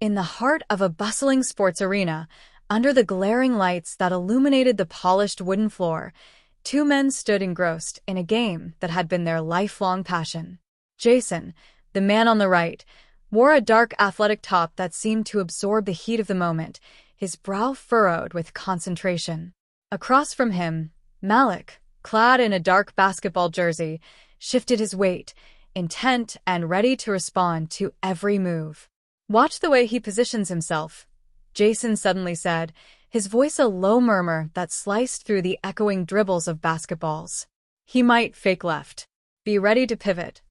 In the heart of a bustling sports arena, under the glaring lights that illuminated the polished wooden floor, two men stood engrossed in a game that had been their lifelong passion. Jason, the man on the right, wore a dark athletic top that seemed to absorb the heat of the moment, his brow furrowed with concentration. Across from him, Malik, clad in a dark basketball jersey, shifted his weight, intent and ready to respond to every move. "Watch the way he positions himself," Jason suddenly said, his voice a low murmur that sliced through the echoing dribbles of basketballs. "He might fake left. Be ready to pivot."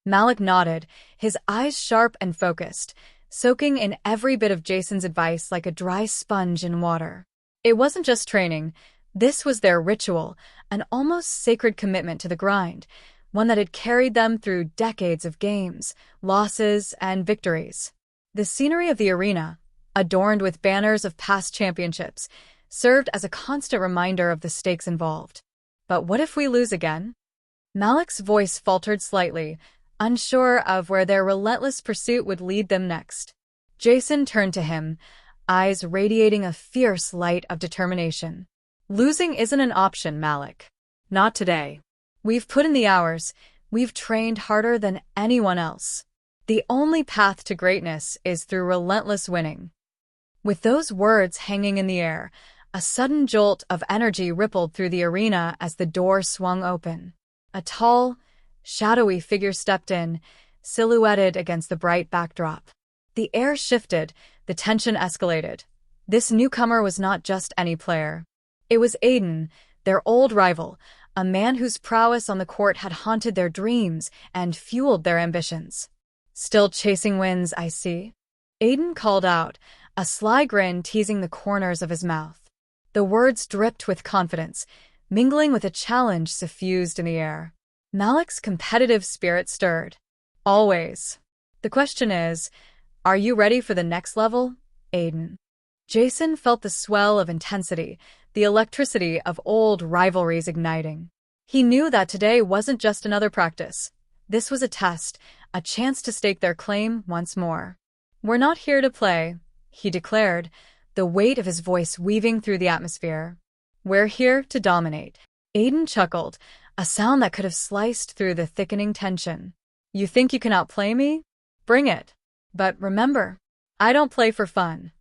Malik nodded, his eyes sharp and focused, soaking in every bit of Jason's advice like a dry sponge in water. It wasn't just training. This was their ritual, an almost sacred commitment to the grind, one that had carried them through decades of games, losses, and victories. The scenery of the arena, adorned with banners of past championships, served as a constant reminder of the stakes involved. "But what if we lose again?" Malik's voice faltered slightly, unsure of where their relentless pursuit would lead them next. Jason turned to him, eyes radiating a fierce light of determination. "Losing isn't an option, Malik. Not today. We've put in the hours. We've trained harder than anyone else. The only path to greatness is through relentless winning." With those words hanging in the air, a sudden jolt of energy rippled through the arena as the door swung open. A tall, shadowy figure stepped in, silhouetted against the bright backdrop. The air shifted, the tension escalated. This newcomer was not just any player. It was Aiden, their old rival, a man whose prowess on the court had haunted their dreams and fueled their ambitions. "Still chasing wins, I see," Aiden called out, a sly grin teasing the corners of his mouth. The words dripped with confidence, mingling with a challenge suffused in the air. Malik's competitive spirit stirred. "Always. The question is, are you ready for the next level, Aiden?" Jason felt the swell of intensity, the electricity of old rivalries igniting. He knew that today wasn't just another practice. This was a test, a chance to stake their claim once more. "We're not here to play," he declared, the weight of his voice weaving through the atmosphere. "We're here to dominate." Aiden chuckled, a sound that could have sliced through the thickening tension. "You think you can outplay me? Bring it. But remember, I don't play for fun."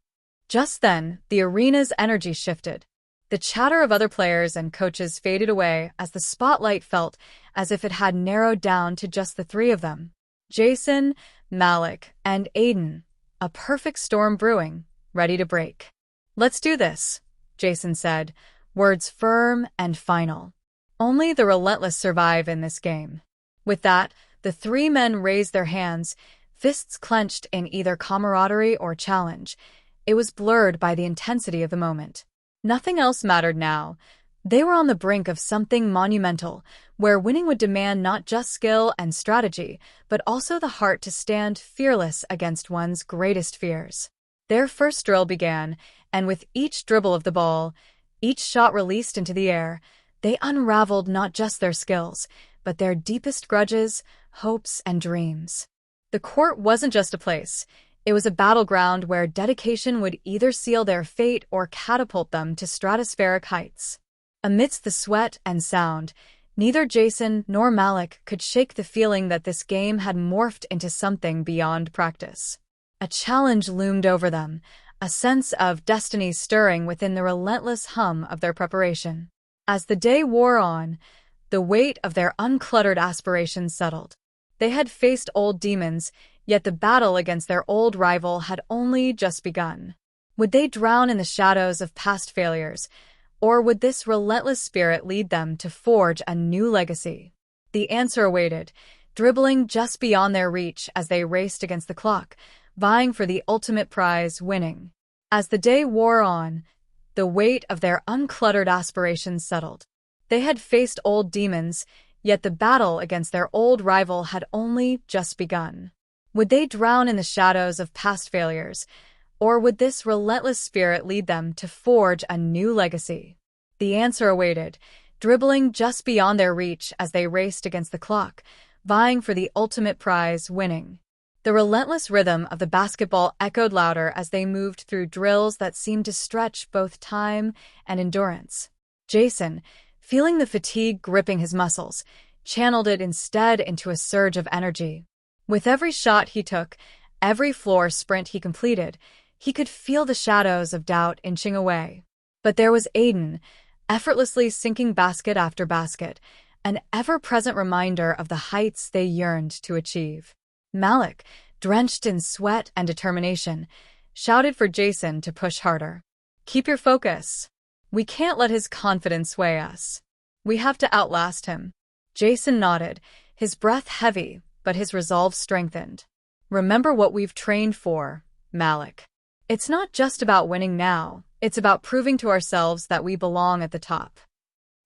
Just then, the arena's energy shifted. The chatter of other players and coaches faded away as the spotlight felt as if it had narrowed down to just the three of them. Jason, Malik, and Aiden, a perfect storm brewing, ready to break. "Let's do this," Jason said, words firm and final. "Only the relentless survive in this game." With that, the three men raised their hands, fists clenched in either camaraderie or challenge. It was blurred by the intensity of the moment. Nothing else mattered now. They were on the brink of something monumental, where winning would demand not just skill and strategy, but also the heart to stand fearless against one's greatest fears. Their first drill began, and with each dribble of the ball, each shot released into the air, they unraveled not just their skills, but their deepest grudges, hopes, and dreams. The court wasn't just a place. It was a battleground where dedication would either seal their fate or catapult them to stratospheric heights. Amidst the sweat and sound, neither Jason nor Malik could shake the feeling that this game had morphed into something beyond practice. A challenge loomed over them, a sense of destiny stirring within the relentless hum of their preparation. As the day wore on, the weight of their uncluttered aspirations settled. They had faced old demons, yet the battle against their old rival had only just begun. Would they drown in the shadows of past failures, or would this relentless spirit lead them to forge a new legacy? The answer awaited, dribbling just beyond their reach as they raced against the clock, vying for the ultimate prize, winning. As the day wore on, the weight of their uncluttered aspirations settled. They had faced old demons, yet the battle against their old rival had only just begun. Would they drown in the shadows of past failures, or would this relentless spirit lead them to forge a new legacy? The answer awaited, dribbling just beyond their reach as they raced against the clock, vying for the ultimate prize, winning. The relentless rhythm of the basketball echoed louder as they moved through drills that seemed to stretch both time and endurance. Jason, feeling the fatigue gripping his muscles, channeled it instead into a surge of energy. With every shot he took, every floor sprint he completed, he could feel the shadows of doubt inching away. But there was Aiden, effortlessly sinking basket after basket, an ever-present reminder of the heights they yearned to achieve. Malik, drenched in sweat and determination, shouted for Jason to push harder. "Keep your focus. We can't let his confidence sway us. We have to outlast him." Jason nodded, his breath heavy, but his resolve strengthened. "Remember what we've trained for, Malik. It's not just about winning now, it's about proving to ourselves that we belong at the top."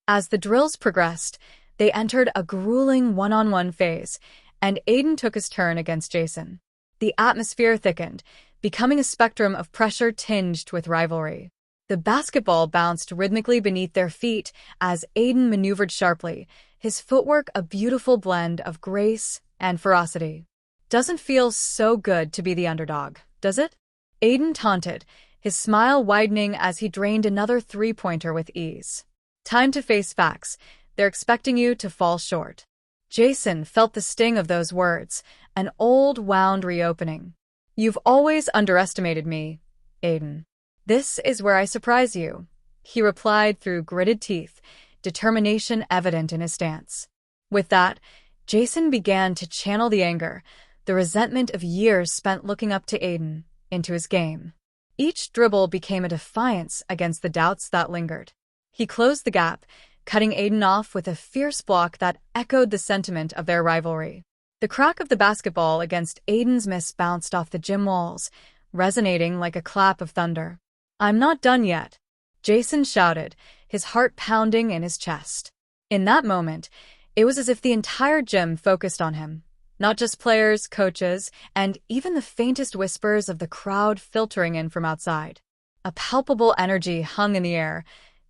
As the drills progressed, they entered a grueling one-on-one phase, and Aiden took his turn against Jason. The atmosphere thickened, becoming a spectrum of pressure tinged with rivalry. The basketball bounced rhythmically beneath their feet as Aiden maneuvered sharply, his footwork a beautiful blend of grace and ferocity. "Doesn't feel so good to be the underdog, does it?" Aiden taunted, his smile widening as he drained another three-pointer with ease. "Time to face facts. They're expecting you to fall short." Jason felt the sting of those words, an old wound reopening. "You've always underestimated me, Aiden. This is where I surprise you," he replied through gritted teeth, determination evident in his stance. With that, Jason began to channel the anger, the resentment of years spent looking up to Aiden, into his game. Each dribble became a defiance against the doubts that lingered. He closed the gap, cutting Aiden off with a fierce block that echoed the sentiment of their rivalry. The crack of the basketball against Aiden's miss bounced off the gym walls, resonating like a clap of thunder. "I'm not done yet," Jason shouted, his heart pounding in his chest. In that moment, it was as if the entire gym focused on him. Not just players, coaches, and even the faintest whispers of the crowd filtering in from outside. A palpable energy hung in the air.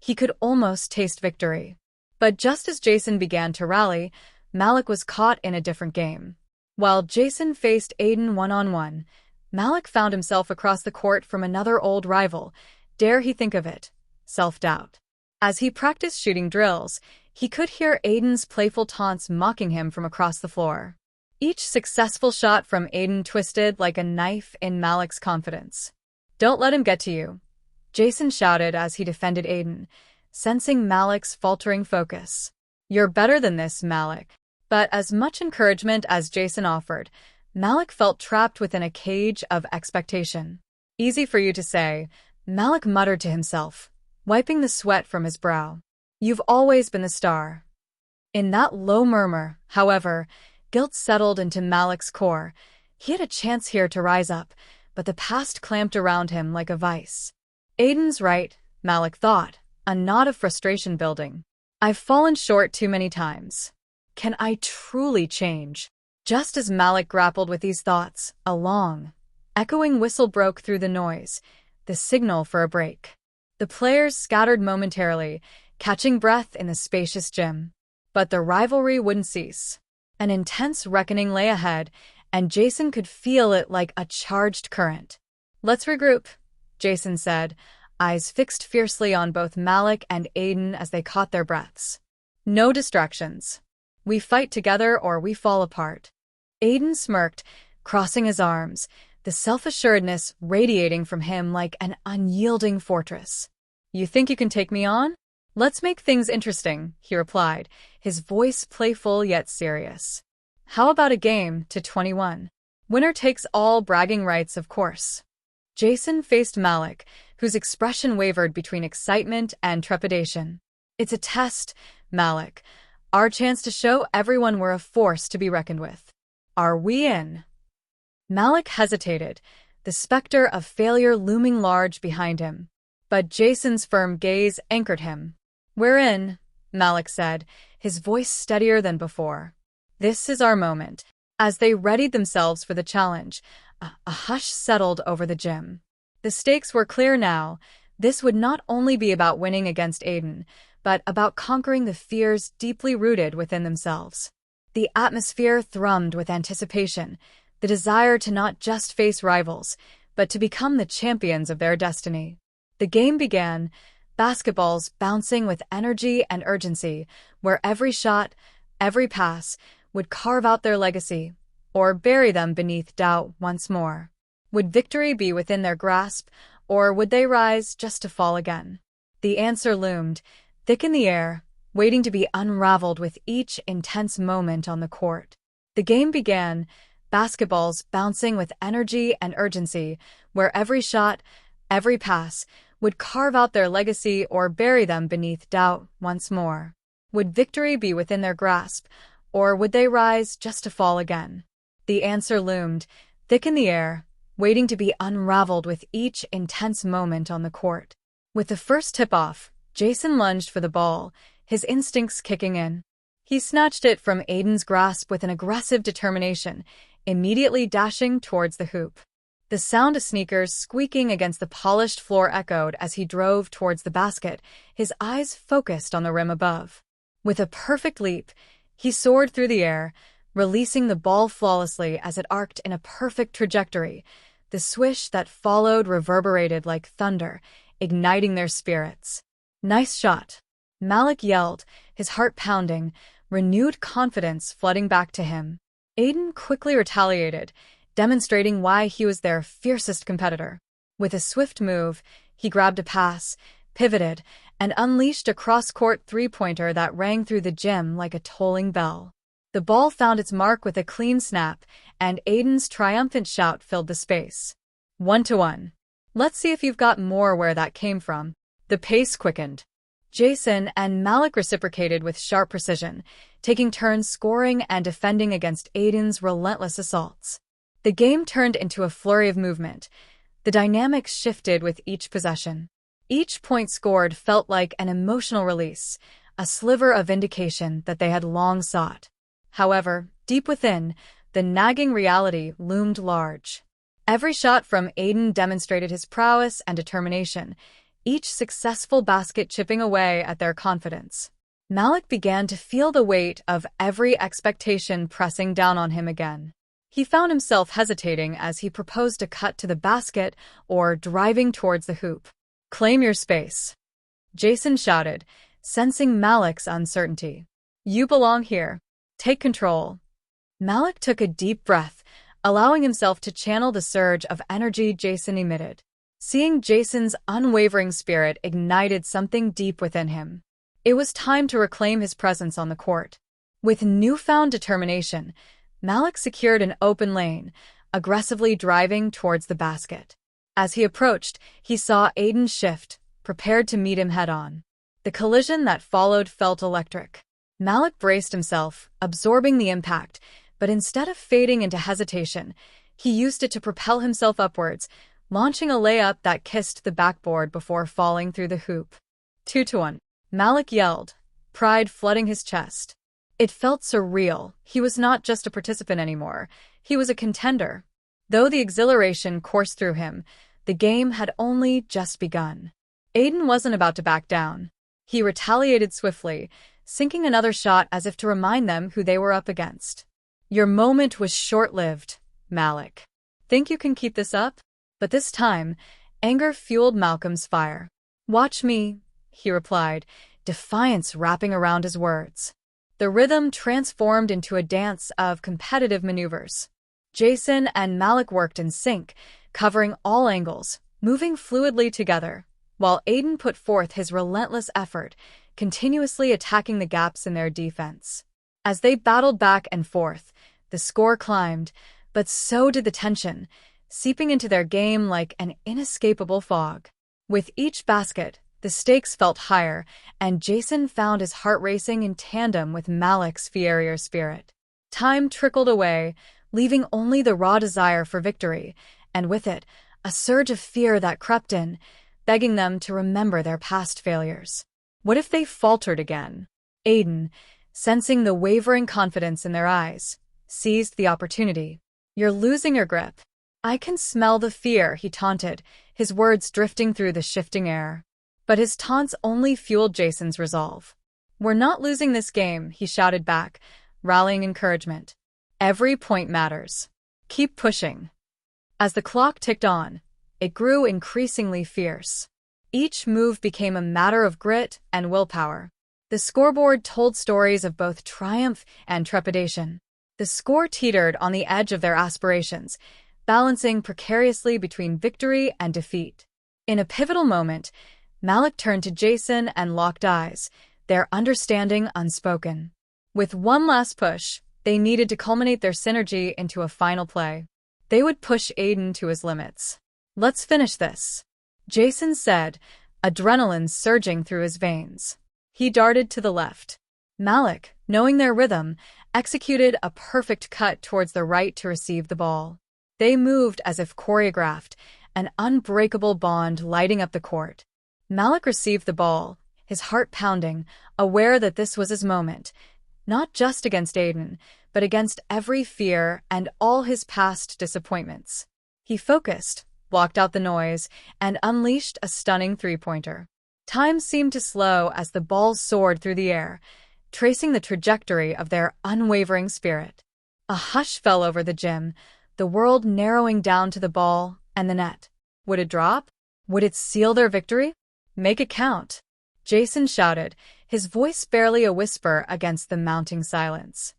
He could almost taste victory. But just as Jason began to rally, Malik was caught in a different game. While Jason faced Aiden one-on-one, Malik found himself across the court from another old rival. Dare he think of it? Self-doubt. As he practiced shooting drills, he could hear Aiden's playful taunts mocking him from across the floor. Each successful shot from Aiden twisted like a knife in Malik's confidence. "Don't let him get to you," Jason shouted as he defended Aiden, sensing Malik's faltering focus. "You're better than this, Malik." But as much encouragement as Jason offered, Malik felt trapped within a cage of expectation. "Easy for you to say," Malik muttered to himself, wiping the sweat from his brow. "You've always been the star." In that low murmur, however, guilt settled into Malik's core. He had a chance here to rise up, but the past clamped around him like a vice. "Aiden's right," Malik thought, a knot of frustration building. "I've fallen short too many times. Can I truly change?" Just as Malik grappled with these thoughts, a long, echoing whistle broke through the noise, the signal for a break. The players scattered momentarily, catching breath in the spacious gym. But the rivalry wouldn't cease. An intense reckoning lay ahead, and Jason could feel it like a charged current. "Let's regroup," Jason said, eyes fixed fiercely on both Malik and Aiden as they caught their breaths. "No distractions. We fight together or we fall apart." Aiden smirked, crossing his arms, the self-assuredness radiating from him like an unyielding fortress. "You think you can take me on? Let's make things interesting," he replied, his voice playful yet serious. "How about a game to 21? Winner takes all, bragging rights, of course." Jason faced Malik, whose expression wavered between excitement and trepidation. "It's a test, Malik. Our chance to show everyone we're a force to be reckoned with. Are we in?" Malik hesitated, the specter of failure looming large behind him. But Jason's firm gaze anchored him. "We're in," Malik said, his voice steadier than before. "This is our moment." As they readied themselves for the challenge, a hush settled over the gym. The stakes were clear now. This would not only be about winning against Aiden, but about conquering the fears deeply rooted within themselves. The atmosphere thrummed with anticipation, the desire to not just face rivals, but to become the champions of their destiny. The game began, basketballs bouncing with energy and urgency, where every shot, every pass, would carve out their legacy, or bury them beneath doubt once more. Would victory be within their grasp, or would they rise just to fall again? The answer loomed, thick in the air, waiting to be unraveled with each intense moment on the court. The game began, basketballs bouncing with energy and urgency, where every shot, every pass, would carve out their legacy or bury them beneath doubt once more. Would victory be within their grasp, or would they rise just to fall again? The answer loomed, thick in the air, waiting to be unraveled with each intense moment on the court. With the first tip-off, Jason lunged for the ball, his instincts kicking in. He snatched it from Aiden's grasp with an aggressive determination, immediately dashing towards the hoop. The sound of sneakers squeaking against the polished floor echoed as he drove towards the basket, his eyes focused on the rim above. With a perfect leap, he soared through the air, releasing the ball flawlessly as it arced in a perfect trajectory. The swish that followed reverberated like thunder, igniting their spirits. "Nice shot," Malik yelled, his heart pounding, renewed confidence flooding back to him. Aiden quickly retaliated, demonstrating why he was their fiercest competitor. With a swift move, he grabbed a pass, pivoted, and unleashed a cross-court three-pointer that rang through the gym like a tolling bell. The ball found its mark with a clean snap, and Aiden's triumphant shout filled the space. 1-1. Let's see if you've got more where that came from. The pace quickened. Jason and Malik reciprocated with sharp precision, taking turns scoring and defending against Aiden's relentless assaults. The game turned into a flurry of movement. The dynamics shifted with each possession. Each point scored felt like an emotional release, a sliver of vindication that they had long sought. However, deep within, the nagging reality loomed large. Every shot from Aiden demonstrated his prowess and determination, each successful basket chipping away at their confidence. Malik began to feel the weight of every expectation pressing down on him again. He found himself hesitating as he proposed a cut to the basket or driving towards the hoop. "Claim your space," Jason shouted, sensing Malik's uncertainty. "You belong here. Take control." Malik took a deep breath, allowing himself to channel the surge of energy Jason emitted. Seeing Jason's unwavering spirit ignited something deep within him. It was time to reclaim his presence on the court. With newfound determination, Malik secured an open lane, aggressively driving towards the basket. As he approached, he saw Aiden shift, prepared to meet him head-on. The collision that followed felt electric. Malik braced himself, absorbing the impact, but instead of fading into hesitation, he used it to propel himself upwards, launching a layup that kissed the backboard before falling through the hoop. 2-1. Malik yelled, pride flooding his chest. It felt surreal. He was not just a participant anymore. He was a contender. Though the exhilaration coursed through him, the game had only just begun. Aiden wasn't about to back down. He retaliated swiftly, sinking another shot as if to remind them who they were up against. "Your moment was short-lived, Malik. Think you can keep this up?" But this time, anger fueled Malcolm's fire. "Watch me," he replied, defiance wrapping around his words. The rhythm transformed into a dance of competitive maneuvers. Jason and Malik worked in sync, covering all angles, moving fluidly together, while Aiden put forth his relentless effort, continuously attacking the gaps in their defense. As they battled back and forth, the score climbed, but so did the tension, seeping into their game like an inescapable fog. With each basket, the stakes felt higher, and Jason found his heart racing in tandem with Malik's fierier spirit. Time trickled away, leaving only the raw desire for victory, and with it, a surge of fear that crept in, begging them to remember their past failures. What if they faltered again? Aiden, sensing the wavering confidence in their eyes, seized the opportunity. "You're losing your grip." "I can smell the fear," he taunted, his words drifting through the shifting air. But his taunts only fueled Jason's resolve. "We're not losing this game," he shouted back, rallying encouragement. "Every point matters. Keep pushing. As the clock ticked on, it grew increasingly fierce. Each move became a matter of grit and willpower. The scoreboard told stories of both triumph and trepidation. The score teetered on the edge of their aspirations, balancing precariously between victory and defeat. In a pivotal moment, Malik turned to Jason and locked eyes, their understanding unspoken. With one last push, they needed to culminate their synergy into a final play. They would push Aiden to his limits. "Let's finish this," Jason said, adrenaline surging through his veins. He darted to the left. Malik, knowing their rhythm, executed a perfect cut towards the right to receive the ball. They moved as if choreographed, an unbreakable bond lighting up the court. Malik received the ball, his heart pounding, aware that this was his moment, not just against Aiden, but against every fear and all his past disappointments. He focused, blocked out the noise, and unleashed a stunning three-pointer. Time seemed to slow as the ball soared through the air, tracing the trajectory of their unwavering spirit. A hush fell over the gym, the world narrowing down to the ball and the net. Would it drop? Would it seal their victory? "Make it count," Jason shouted, his voice barely a whisper against the mounting silence.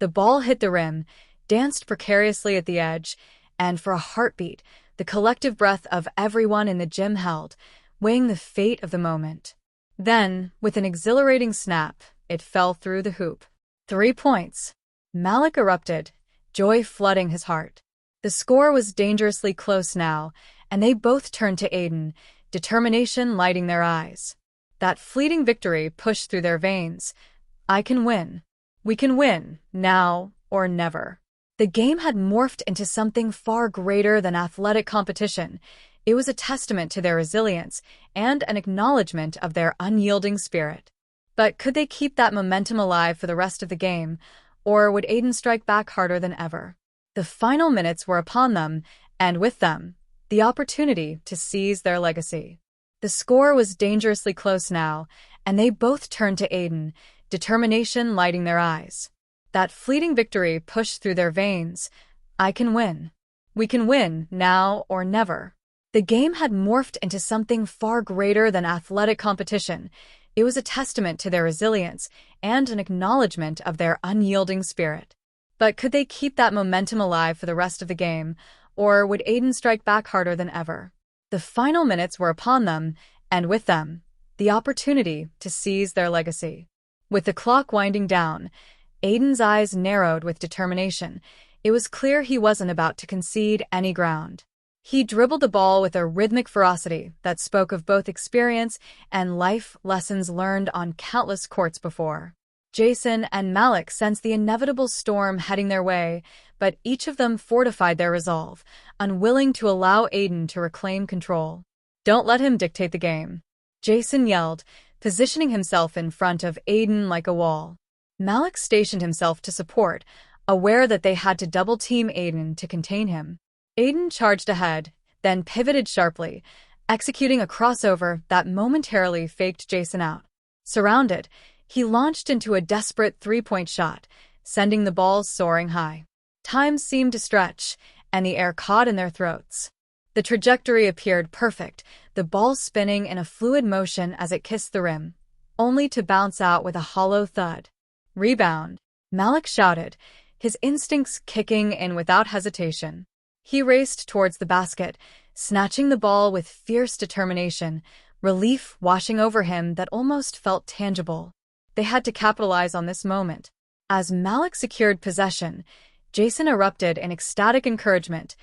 The ball hit the rim, danced precariously at the edge, and for a heartbeat, the collective breath of everyone in the gym held, weighing the fate of the moment. Then, with an exhilarating snap, it fell through the hoop. 3 points. Malik erupted, joy flooding his heart. The score was dangerously close now, and they both turned to Aiden, determination lighting their eyes. That fleeting victory pushed through their veins. "I can win. We can win, now or never." The game had morphed into something far greater than athletic competition. It was a testament to their resilience and an acknowledgement of their unyielding spirit. But could they keep that momentum alive for the rest of the game, or would Aiden strike back harder than ever? The final minutes were upon them, and with them, the opportunity to seize their legacy. The score was dangerously close now, and they both turned to Aiden, determination lighting their eyes. That fleeting victory pushed through their veins. "I can win. We can win, now or never." The game had morphed into something far greater than athletic competition. It was a testament to their resilience and an acknowledgement of their unyielding spirit. But could they keep that momentum alive for the rest of the game, or would Aiden strike back harder than ever? The final minutes were upon them, and with them, the opportunity to seize their legacy. With the clock winding down, Aiden's eyes narrowed with determination. It was clear he wasn't about to concede any ground. He dribbled the ball with a rhythmic ferocity that spoke of both experience and life lessons learned on countless courts before. Jason and Malik sensed the inevitable storm heading their way, but each of them fortified their resolve, unwilling to allow Aiden to reclaim control. "Don't let him dictate the game," Jason yelled, positioning himself in front of Aiden like a wall. Malik stationed himself to support, aware that they had to double-team Aiden to contain him. Aiden charged ahead, then pivoted sharply, executing a crossover that momentarily faked Jason out. Surrounded, he launched into a desperate three-point shot, sending the ball soaring high. Time seemed to stretch, and the air caught in their throats. The trajectory appeared perfect, the ball spinning in a fluid motion as it kissed the rim, only to bounce out with a hollow thud. "Rebound," Malik shouted, his instincts kicking in without hesitation. He raced towards the basket, snatching the ball with fierce determination, relief washing over him that almost felt tangible. They had to capitalize on this moment. As Malik secured possession, Jason erupted in ecstatic encouragement,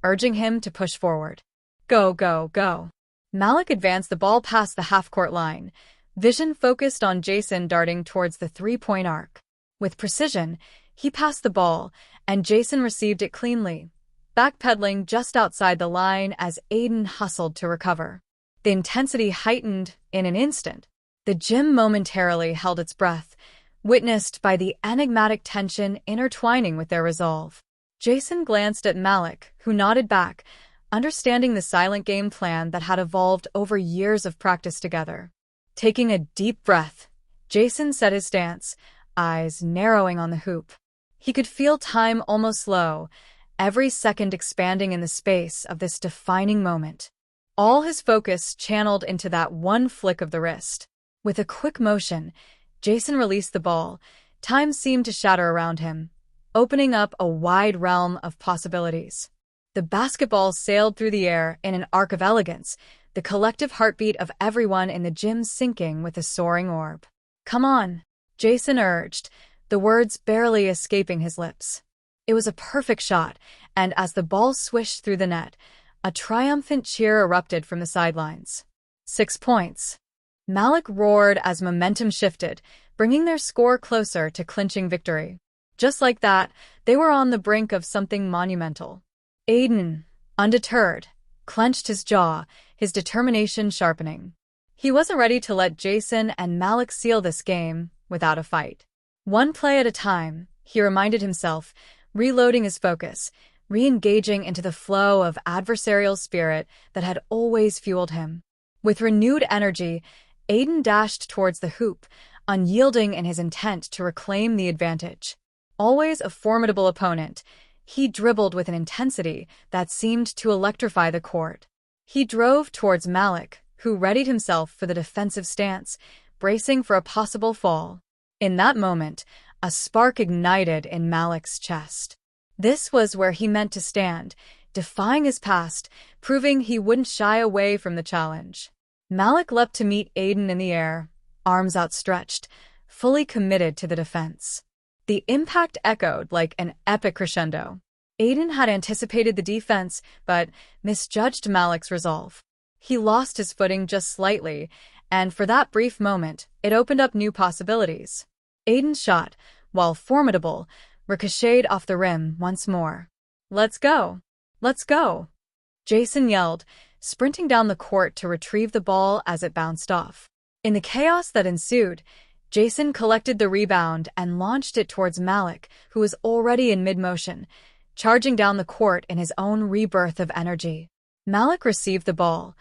urging him to push forward. "Go, go, go." Malik advanced the ball past the half-court line, vision focused on Jason darting towards the three-point arc. With precision, he passed the ball, and Jason received it cleanly, backpedaling just outside the line as Aiden hustled to recover. The intensity heightened in an instant. The gym momentarily held its breath, witnessed by the enigmatic tension intertwining with their resolve. Jason glanced at Malik, who nodded back, understanding the silent game plan that had evolved over years of practice together. Taking a deep breath, Jason set his stance, eyes narrowing on the hoop. He could feel time almost slow, every second expanding in the space of this defining moment. All his focus channeled into that one flick of the wrist. With a quick motion, Jason released the ball. Time seemed to shatter around him, opening up a wide realm of possibilities. The basketball sailed through the air in an arc of elegance, the collective heartbeat of everyone in the gym syncing with the soaring orb. "Come on," Jason urged, the words barely escaping his lips. It was a perfect shot, and as the ball swished through the net, a triumphant cheer erupted from the sidelines. 6 points. Malik roared as momentum shifted, bringing their score closer to clinching victory. Just like that, they were on the brink of something monumental. Aiden, undeterred, clenched his jaw, his determination sharpening. He wasn't ready to let Jason and Malik seal this game without a fight. One play at a time, he reminded himself, reloading his focus, re-engaging into the flow of adversarial spirit that had always fueled him. With renewed energy, Aiden dashed towards the hoop, unyielding in his intent to reclaim the advantage. Always a formidable opponent, he dribbled with an intensity that seemed to electrify the court. He drove towards Malik, who readied himself for the defensive stance, bracing for a possible fall. In that moment, a spark ignited in Malik's chest. This was where he meant to stand, defying his past, proving he wouldn't shy away from the challenge. Malik leapt to meet Aiden in the air, arms outstretched, fully committed to the defense. The impact echoed like an epic crescendo. Aiden had anticipated the defense, but misjudged Malik's resolve. He lost his footing just slightly, and for that brief moment, it opened up new possibilities. Aiden's shot, while formidable, ricocheted off the rim once more. "Let's go! Let's go!" Jason yelled, sprinting down the court to retrieve the ball as it bounced off. In the chaos that ensued, Jason collected the rebound and launched it towards Malik, who was already in mid-motion, charging down the court in his own rebirth of energy. Malik received the ball,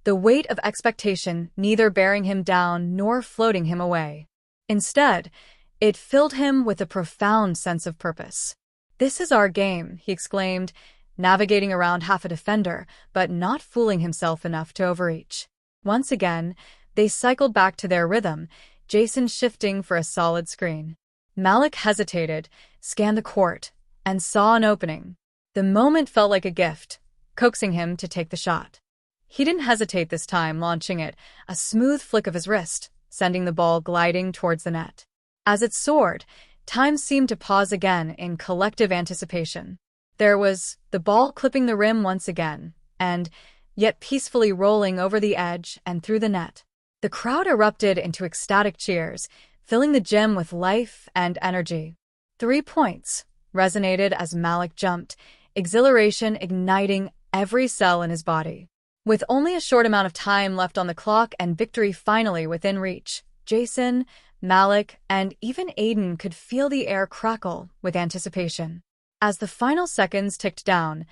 the weight of expectation neither bearing him down nor floating him away. Instead, it filled him with a profound sense of purpose. "This is our game," he exclaimed, navigating around half a defender, but not fooling himself enough to overreach. Once again, they cycled back to their rhythm, Jason shifting for a solid screen. Malik hesitated, scanned the court, and saw an opening. The moment felt like a gift, coaxing him to take the shot. He didn't hesitate this time, launching it, a smooth flick of his wrist, sending the ball gliding towards the net. As it soared, time seemed to pause again in collective anticipation. There was the ball clipping the rim once again, and yet peacefully rolling over the edge and through the net. The crowd erupted into ecstatic cheers, filling the gym with life and energy. 3 points resonated as Malik jumped, exhilaration igniting every cell in his body. With only a short amount of time left on the clock and victory finally within reach, Jason, Malik, and even Aiden could feel the air crackle with anticipation. As the final seconds ticked down,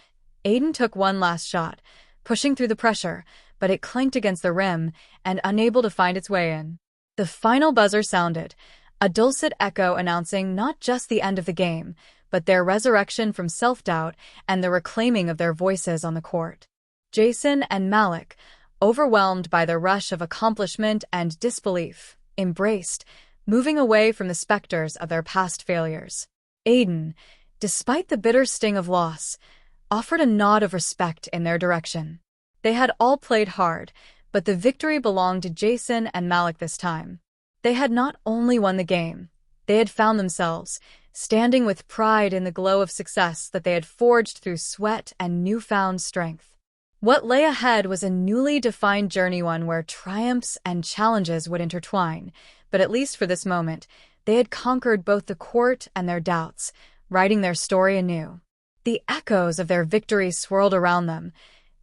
Aiden took one last shot, pushing through the pressure, but it clanked against the rim and unable to find its way in. The final buzzer sounded, a dulcet echo announcing not just the end of the game, but their resurrection from self-doubt and the reclaiming of their voices on the court. Jason and Malik, overwhelmed by the rush of accomplishment and disbelief, embraced, moving away from the specters of their past failures. Aiden, despite the bitter sting of loss, offered a nod of respect in their direction. They had all played hard, but the victory belonged to Jason and Malik this time. They had not only won the game, they had found themselves, standing with pride in the glow of success that they had forged through sweat and newfound strength. What lay ahead was a newly defined journey, one where triumphs and challenges would intertwine, but at least for this moment, they had conquered both the court and their doubts, writing their story anew. The echoes of their victory swirled around them,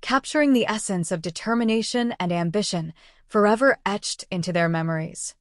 capturing the essence of determination and ambition forever etched into their memories.